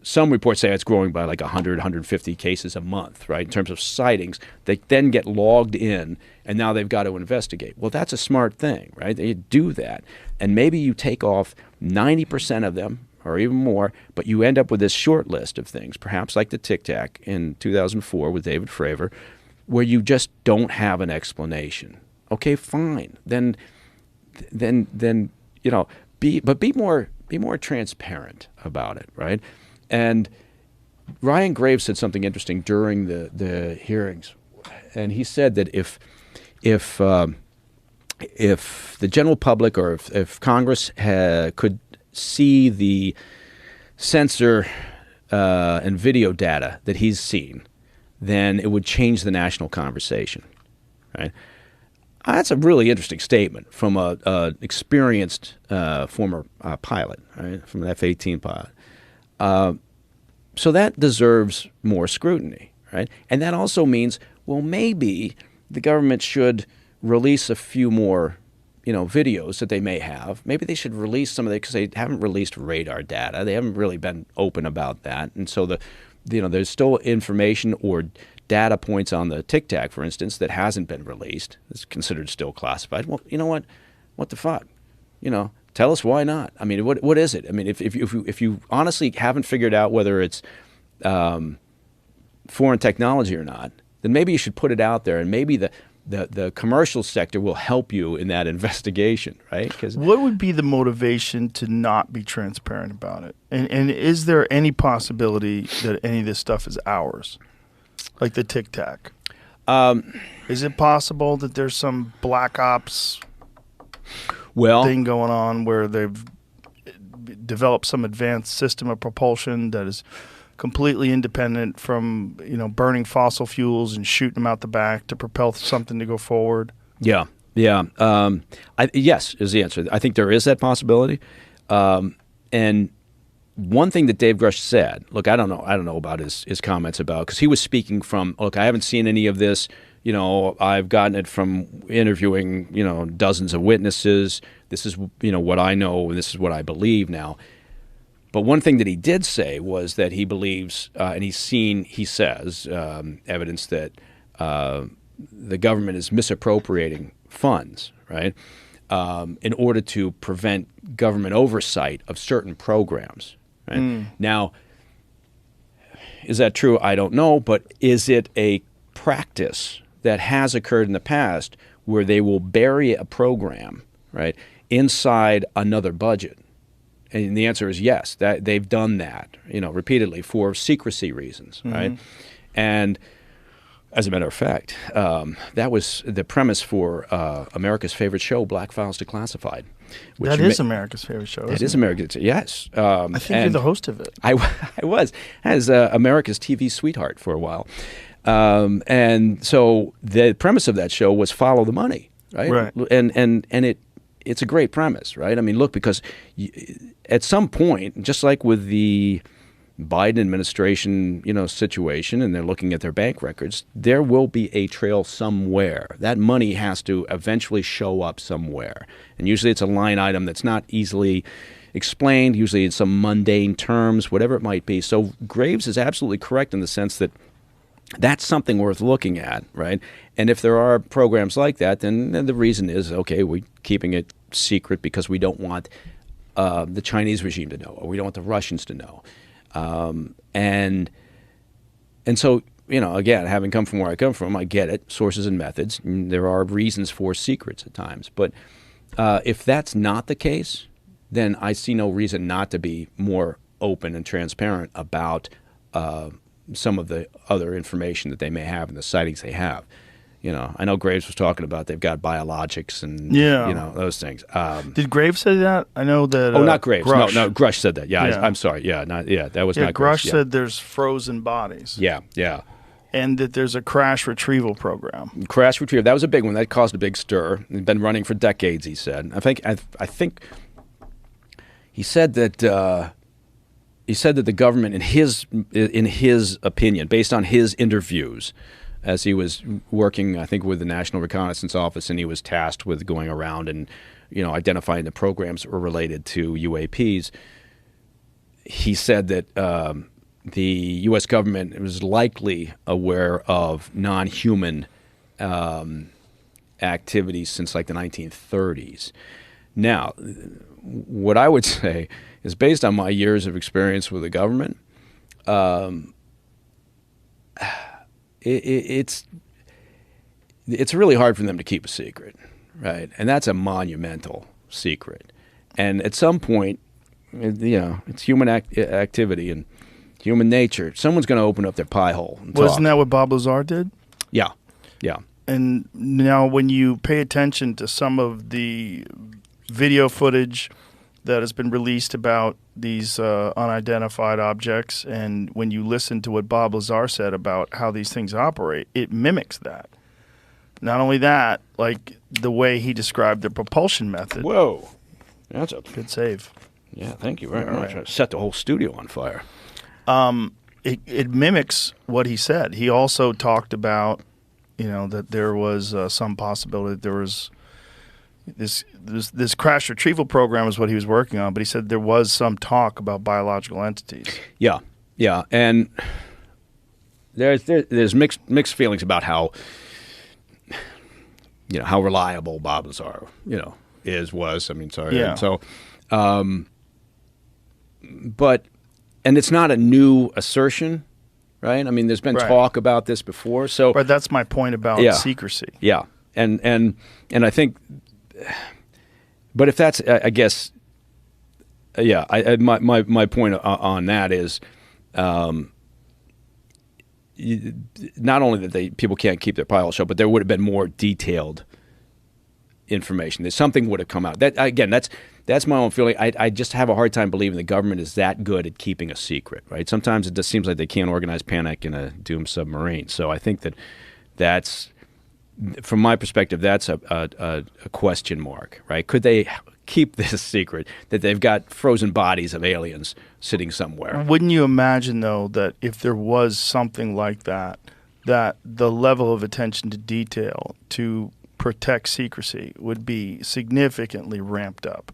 some reports say it's growing by like 100, 150 cases a month, right? In terms of sightings, they then get logged in, and now they've got to investigate. Well, that's a smart thing, right? They do that, and maybe you take off 90% of them, or even more, but you end up with this short list of things, perhaps like the Tic Tac in 2004 with David Fravor, where you just don't have an explanation. Okay, fine. Then be more transparent about it, right? And Ryan Graves said something interesting during the hearings, and he said that if the general public or if Congress could see the sensor and video data that he's seen, then it would change the national conversation, right? That's a really interesting statement from a experienced former pilot, right? From an F-18 pilot. So that deserves more scrutiny, right? And that also means, well, maybe the government should release a few more, videos that they may have. Maybe they should release some of it because they haven't released radar data. They haven't really been open about that, and so there's still information or data points on the Tic Tac, for instance, that hasn't been released. It's considered still classified. Well, you know what? What the fuck? Tell us why not. I mean, what is it? I mean, if you honestly haven't figured out whether it's foreign technology or not, then maybe you should put it out there, and maybe the commercial sector will help you in that investigation, right? What would be the motivation to not be transparent about it? And is there any possibility that any of this stuff is ours? Like the Tic Tac. Is it possible that there's some black ops thing going on where they've developed some advanced system of propulsion that is completely independent from, burning fossil fuels and shooting them out the back to propel something to go forward? Yeah. Yes is the answer. I think there is that possibility. And one thing that Dave Grush said, look, I don't know about his comments about, because he was speaking from, look, I haven't seen any of this. I've gotten it from interviewing, dozens of witnesses. This is, what I know, and this is what I believe now. But one thing that he did say was that he believes, and he says, evidence that the government is misappropriating funds, right, in order to prevent government oversight of certain programs. Right? Now, is that true? I don't know, but is it a practice that has occurred in the past where they will bury a program, right, inside another budget? And the answer is yes. That they've done that, repeatedly for secrecy reasons, right? And as a matter of fact, that was the premise for America's favorite show, Black Files Declassified. That is America's favorite show. It is America's. Yes. I think you're the host of it. I was as America's TV sweetheart for a while, and so the premise of that show was follow the money, right? Right. And it's a great premise, right? I mean, look, because at some point, just like with the Biden administration, situation, and they're looking at their bank records, there will be a trail somewhere. That money has to eventually show up somewhere. And usually it's a line item that's not easily explained, usually in some mundane terms, whatever it might be. So Graves is absolutely correct in the sense that that's something worth looking at, right? And if there are programs like that, then the reason is, okay, we're keeping it secret because we don't want the Chinese regime to know, or we don't want the Russians to know. And so, again, having come from where I come from, I get it, sources and methods. And there are reasons for secrets at times. But if that's not the case, then I see no reason not to be more open and transparent about some of the other information that they may have and the sightings they have. I know Graves was talking about they've got biologics and those things. Did Graves say that? I know that. Not Graves. Grush. No, Grush said that. Yeah, I'm sorry. Yeah, that was not Grush. Grush said there's frozen bodies. Yeah. And that there's a crash retrieval program. Crash retrieval. That was a big one. That caused a big stir. It's been running for decades, he said. I think he said that. He said that the government, in his opinion, based on his interviews, as he was working, I think, with the National Reconnaissance Office, and he was tasked with going around and, identifying the programs that were related to UAPs, he said that the U.S. government was likely aware of non-human activities since like the 1930s. Now, what I would say is, based on my years of experience with the government, it's really hard for them to keep a secret, right? And that's a monumental secret. And at some point, it's human activity and human nature. Someone's going to open up their pie hole and Wasn't talk. that what Bob Lazar did? Yeah, yeah. And now when you pay attention to some of the video footage that has been released about these unidentified objects, and when you listen to what Bob Lazar said about how these things operate, it mimics that. Not only that, like the way he described the propulsion method. Whoa. That's a Good save. Yeah, thank you very All much. right. I set the whole studio on fire. It mimics what he said. He also talked about, that there was some possibility that there was this crash retrieval program is what he was working on, but he said there was some talk about biological entities. Yeah, yeah, and there's mixed feelings about how how reliable Bob Lazar was. I mean, sorry. Yeah. And so, but it's not a new assertion, right? I mean, there's been Right. talk about this before. So, But that's my point about Yeah. secrecy. yeah, and I think, but if that's, I guess, yeah, my point on that is, not only that people can't keep their pie hole shut, but there would have been more detailed information. That something would have come out. That again, that's my own feeling. I just have a hard time believing the government is that good at keeping a secret, right? Sometimes it just seems like they can't organize panic in a doomed submarine. So I think that's, from my perspective, that's a question mark, right? Could they keep this secret that they've got frozen bodies of aliens sitting somewhere? Wouldn't you imagine, though, that if there was something like that, that the level of attention to detail to protect secrecy would be significantly ramped up?